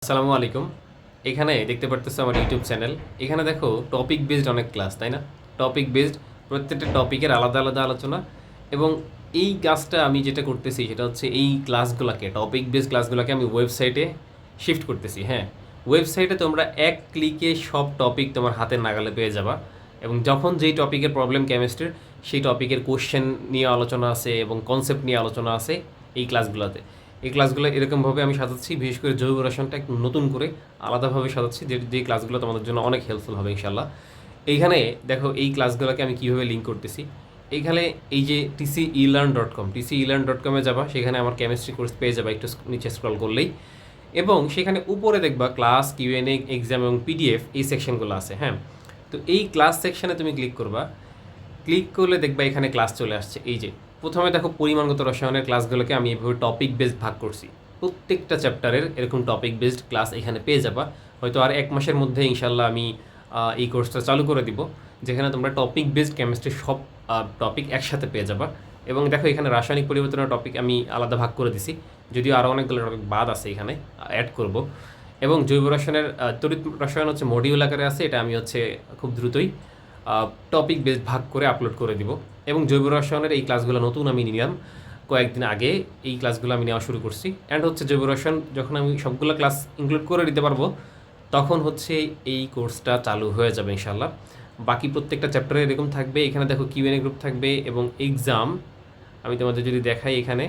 আসসালামু আলাইকুম। এখানে দেখতে পারতেছো আমার ইউটিউব চ্যানেল। এখানে দেখো টপিক বেসড অনেক ক্লাস, তাই না? টপিক বেসড প্রত্যেকটা টপিকের আলাদা আলাদা আলোচনা। এবং এই কাজটা আমি যেটা করতেছি সেটা হচ্ছে এই ক্লাসগুলোকে, টপিক বেসড ক্লাসগুলোকে আমি ওয়েবসাইটে শিফট করতেছি। হ্যাঁ, ওয়েবসাইটে তোমরা এক ক্লিকে সব টপিক তোমার হাতের নাগালে পেয়ে যাবা। এবং যখন যেই টপিকের প্রবলেম কেমিস্ট্রির, সেই টপিকের কোশ্চেন নিয়ে আলোচনা আছে এবং কনসেপ্ট নিয়ে আলোচনা আছে এই ক্লাসগুলোতে। এই ক্লাসগুলো এরকমভাবে আমি সাজাচ্ছি, বিশেষ করে জৈব রসায়নটা একটু নতুন করে আলাদাভাবে সাজাচ্ছি, যে ক্লাসগুলো তোমাদের জন্য অনেক হেল্পফুল হবে ইনশাল্লাহ। এইখানে দেখো এই ক্লাসগুলোকে আমি কীভাবে লিঙ্ক করতেছি। এইখানে এই যে tceelearn.com, tceelearn.com এ যাবা, সেখানে আমার কেমিস্ট্রি কোর্স পেয়ে যাবা একটু নিচে স্ক্রল করলেই। এবং সেখানে উপরে দেখবা ক্লাস, কিউএনএ, এক্সাম এবং পিডিএফ এই সেকশনগুলো আছে। হ্যাঁ, তো এই ক্লাস সেকশনে তুমি ক্লিক করবা। ক্লিক করলে দেখবা এখানে ক্লাস চলে আসছে। এই যে প্রথমে দেখো পরিমাণগত রসায়নের ক্লাসগুলোকে আমি এভাবে টপিক বেসড ভাগ করছি। প্রত্যেকটা চ্যাপ্টারের এরকম টপিক বেসড ক্লাস এখানে পেয়ে যাবা। হয়তো আর এক মাসের মধ্যে ইনশাল্লাহ আমি এই কোর্সটা চালু করে দিব, যেখানে তোমরা টপিক বেসড কেমিস্ট্রির সব টপিক একসাথে পেয়ে যাবা। এবং দেখো এখানে রাসায়নিক পরিবর্তনের টপিক আমি আলাদা ভাগ করে দিছি, যদিও আরও অনেকগুলো টপিক বাদ আছে এখানে অ্যাড করব। এবং জৈব রসায়নের তড়িৎ রসায়ন হচ্ছে মডিউল আকারে আছে, এটা আমি হচ্ছে খুব দ্রুতই টপিক বেস ভাগ করে আপলোড করে দিব। এবং জৈব রসায়নের এই ক্লাসগুলো নতুন আমি নিলাম কয়েকদিন আগে, এই ক্লাসগুলো আমি নেওয়া শুরু করছি। অ্যান্ড হচ্ছে জৈব রসায়ন যখন আমি সবগুলো ক্লাস ইনক্লুড করে দিতে পারবো, তখন হচ্ছে এই কোর্সটা চালু হয়ে যাবে ইনশাল্লাহ। বাকি প্রত্যেকটা চ্যাপ্টারে এরকম থাকবে। এখানে দেখো কিউএনএ গ্রুপ থাকবে এবং এক্সাম। আমি তোমাদের যদি দেখাই, এখানে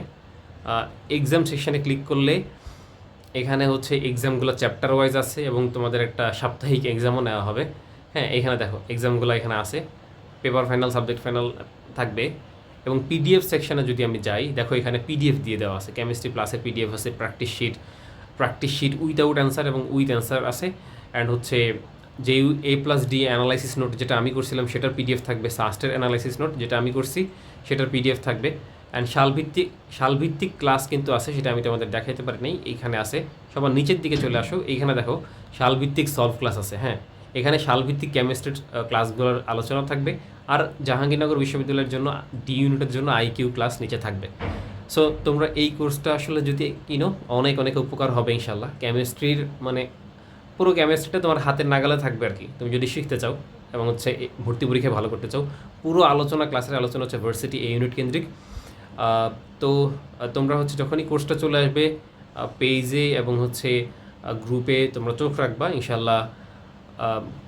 এক্সাম সেকশানে ক্লিক করলে এখানে হচ্ছে এক্সামগুলো চ্যাপ্টার ওয়াইজ আছে এবং তোমাদের একটা সাপ্তাহিক এক্সামও নেওয়া হবে। হ্যাঁ, এখানে দেখো এক্সামগুলো এখানে আছে, পেপার ফাইনাল, সাবজেক্ট ফাইনাল থাকবে। এবং পিডিএফ সেকশানে যদি আমি যাই, দেখো এখানে পিডিএফ দিয়ে দেওয়া আছে, কেমিস্ট্রি প্লাসের পিডিএফ আছে, প্র্যাকটিস শিট উইথাউট অ্যান্সার এবং উইথ অ্যান্সার আছে। অ্যান্ড হচ্ছে যে A+D অ্যানালাইসিস নোট যেটা আমি করছিলাম সেটার পিডিএফ থাকবে, সাস্টের অ্যানালাইসিস নোট যেটা আমি করছি সেটার পিডিএফ থাকবে। অ্যান্ড সালভিত্তিক ক্লাস কিন্তু আছে, সেটা আমি তোমাদের দেখাইতে পারি নাই, এইখানে আছে। সবার নিচের দিকে চলে আসো, এইখানে দেখো সালভিত্তিক সলভ ক্লাস আছে। হ্যাঁ, এখানে সালভিত্তিক কেমিস্ট্রির ক্লাসগুলোর আলোচনা থাকবে। আর জাহাঙ্গীরনগর বিশ্ববিদ্যালয়ের জন্য ডি ইউনিটের জন্য আইকিউ ক্লাস নিচে থাকবে। সো তোমরা এই কোর্সটা আসলে যদি কিনো, অনেক অনেক উপকার হবে ইনশাল্লাহ। কেমিস্ট্রির মানে পুরো কেমিস্ট্রিটা তোমার হাতের নাগালে থাকবে আর কি, তুমি যদি শিখতে চাও এবং হচ্ছে ভর্তি পরীক্ষায় ভালো করতে চাও। পুরো আলোচনা, ক্লাসের আলোচনা হচ্ছে ভার্সিটি এ ইউনিট কেন্দ্রিক। তো তোমরা হচ্ছে যখনই কোর্সটা চলে আসবে পেজে এবং হচ্ছে গ্রুপে তোমরা চোখ রাখবা ইনশাল্লাহ।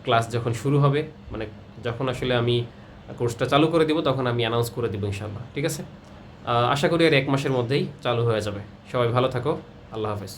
ক্লাস যখন শুরু হবে, মানে যখন আসলে আমি কোর্সটা চালু করে দিব, তখন আমি অ্যানাউন্স করে দেবো ইনশাল্লাহ। ঠিক আছে, আশা করি আর এক মাসের মধ্যেই চালু হয়ে যাবে। সবাই ভালো থাকো, আল্লাহ হাফেজ।